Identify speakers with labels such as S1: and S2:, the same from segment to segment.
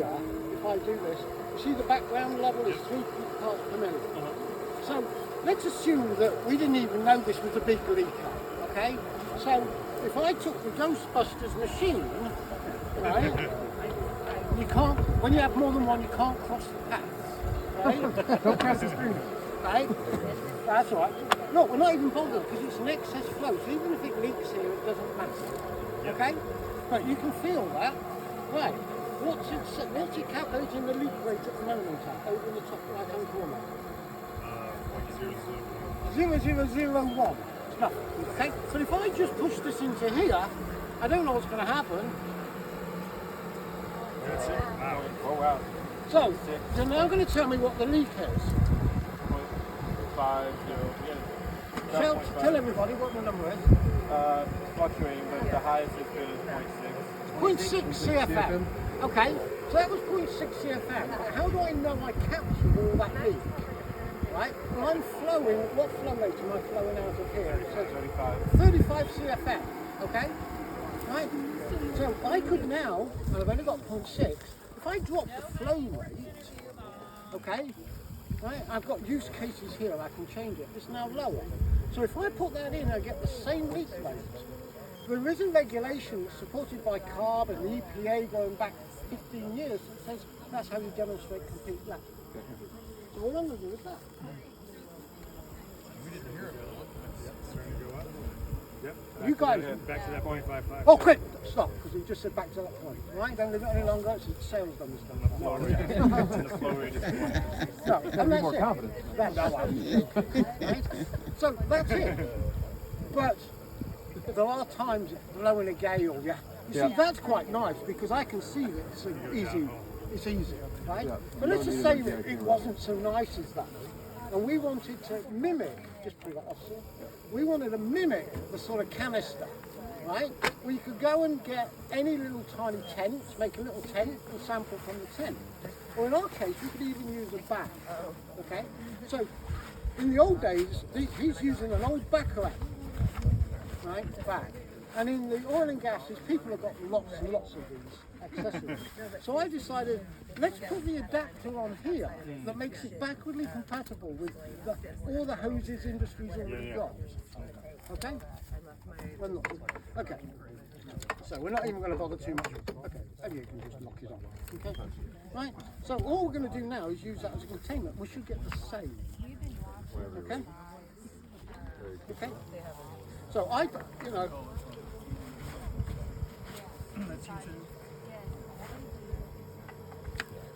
S1: here, if I do this, you see the background level is 3 parts per million. So let's assume that we didn't even know this was a big leaker, okay? So if I took the Ghostbusters machine, right, you can't, when you have more than one, you can't cross the path, right?
S2: Don't cross the screen.
S1: Right? That's all right. No, we're not even bothered because it's an excess flow, so even if it leaks here, it doesn't matter, okay? But you can feel that, right? What's it calculating the leak rate at the moment at, over in the top right-hand corner? 0.0001. It's nothing, okay? But if I just push this into here, I don't know what's going to happen.
S3: That's it. Wow.
S4: Oh wow.
S1: So, you're now going to tell me what the leak is.
S4: 0.50.
S1: Tell everybody what the number is.
S4: Fluctuating, but the highest has been 0.6.
S1: 0.6 CFM. Okay, so that was 0.6 CFM. But how do I know I captured all that leak? Right? Well, I'm flowing, what flow rate am I flowing out of here? It says 35 CFM, okay? Right? So I could now, and I've only got 0.6, if I drop the flow rate, okay, right, I've got use cases here, I can change it. It's now lower. So if I put that in, I get the same leak rate. There is a regulation supported by CARB and the EPA going back 15 years that says that's how you demonstrate complete leak. So all I'm going to do is that.
S3: We didn't hear about it. It's starting to go up. Yep.
S1: You guys.
S3: Back to that 0.55.
S1: Oh, quick! Stop, because we just said back to that point. Right? Don't leave it any longer. It's sales done this
S3: The flow
S1: time.
S3: rate. The flow rate is
S1: No,
S2: Gotta
S1: and
S2: be
S1: that's
S2: more
S1: it.
S2: confident.
S1: That's right? So that's it. But there are times blowing a gale, yeah. You see, that's quite nice because I can see that it's easy. It's easier, right?
S2: Yeah.
S1: But let's just say that it wasn't so nice as that. And we wanted to mimic, just put that off, sir. We wanted to mimic the sort of canister, right? We could go and get any little tiny tent, make a little tent and sample from the tent. Or in our case, we could even use a bag, okay? So in the old days, he's using an old Baccarat, right, bag. And in the oil and gases, people have got lots and lots of these accessories. So I decided, let's put the adapter on here that makes it backwardly compatible with all the hoses industry's already got. Okay? Well, not, okay. So we're not even going to bother too much. Okay, maybe you can just lock it on. Okay? Right? So all we're going to do now is use that as a containment. We should get the same. Okay? Okay? So I, you know,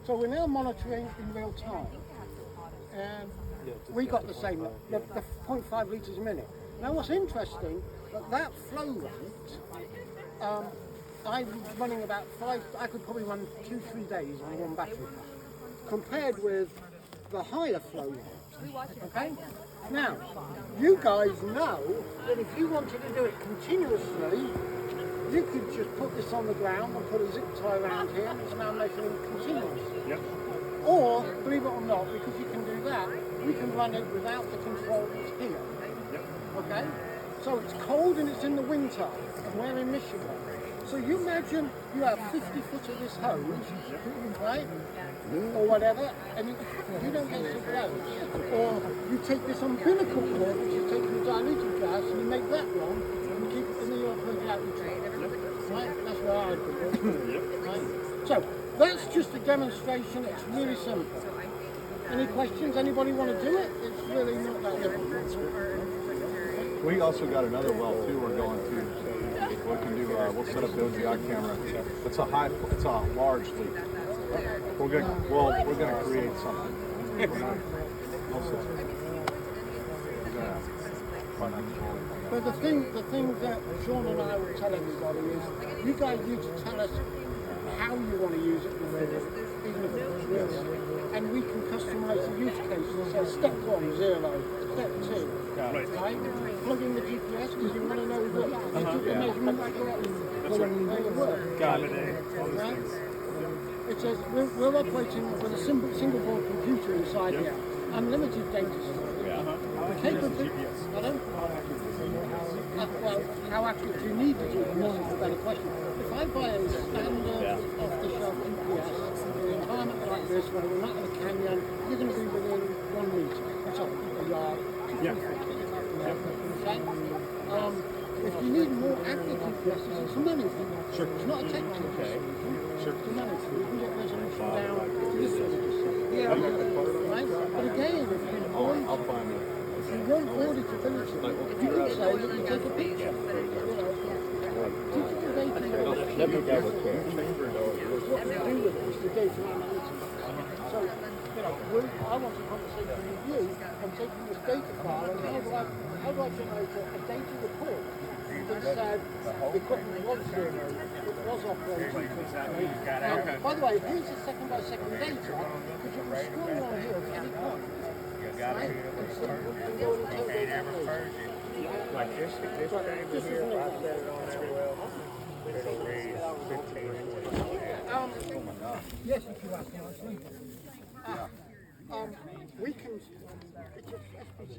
S1: so we're now monitoring in real time, and we got the same, the 0.5 litres a minute. Now what's interesting, that flow rate, I'm running about I could probably run 2-3 days on one battery pack, compared with the higher flow rate, okay? Now, you guys know that if you wanted to do it continuously, you could just put this on the ground and put a zip tie around here and it's now making it continuous.
S3: Yep.
S1: Or, believe it or not, because you can do that, we can run it without the controls here.
S3: Yep.
S1: Okay? So it's cold and it's in the winter, and we're in Michigan. So you imagine you have 50 foot of this hose, right? Or whatever, and you don't get any blows. Or you take this umbilical cord, which is taking diluted gas, and you make that long, and you keep it in the air plug out your tree. Right? That's where I do it. Right? So that's just a demonstration. It's really simple. Any questions? Anybody want to do it? It's really not that difficult.
S2: We also got another well too. We're going to. We can do. We'll set up the OGI camera. It's a large leak. We're gonna create something.
S1: But the thing that Sean and I will tell everybody is, you guys need to tell us how you want to use it, even if it's real, and we can customize the use case. So step 1, 0, step 2. Right? Plug in the GPS because you want to know what you took the measurement correctly.
S3: That's right.
S1: Work.
S3: Got it. All those
S1: Right?
S3: things.
S1: It says we're operating with a single board computer inside here, unlimited data storage. Capability. Well, how accurate do you need the GPS is a better question. If I buy a standard off-the-shelf GPS, this way, we're not in a canyon, you're going to be within 1 metre, sorry, a yard.
S3: Yeah.
S1: Okay? If you need more active GPS, it's a money thing.
S3: Sure.
S1: It's not a technical thing.
S3: Sure.
S1: It's a money thing. You can get resolution down to this sort of distance. Yeah. Right? But again, if you want,
S2: I'll find it.
S1: if you want auditability, you can say that you take a picture. Digital data
S2: Let me go with
S1: what we do with it is the data analytics. So, I want a conversation with you on taking this data file and how do I generate a data report that said the equipment was zero, it was operating. By the way, here's the second by second data, because you can scroll on here at any point. Right? And so we can go and interrogate that data.
S3: Like this table here, I set it on everywhere. It'll read 15, 20.
S1: Yes, if you ask me, I sleep. We can, it's a SPC.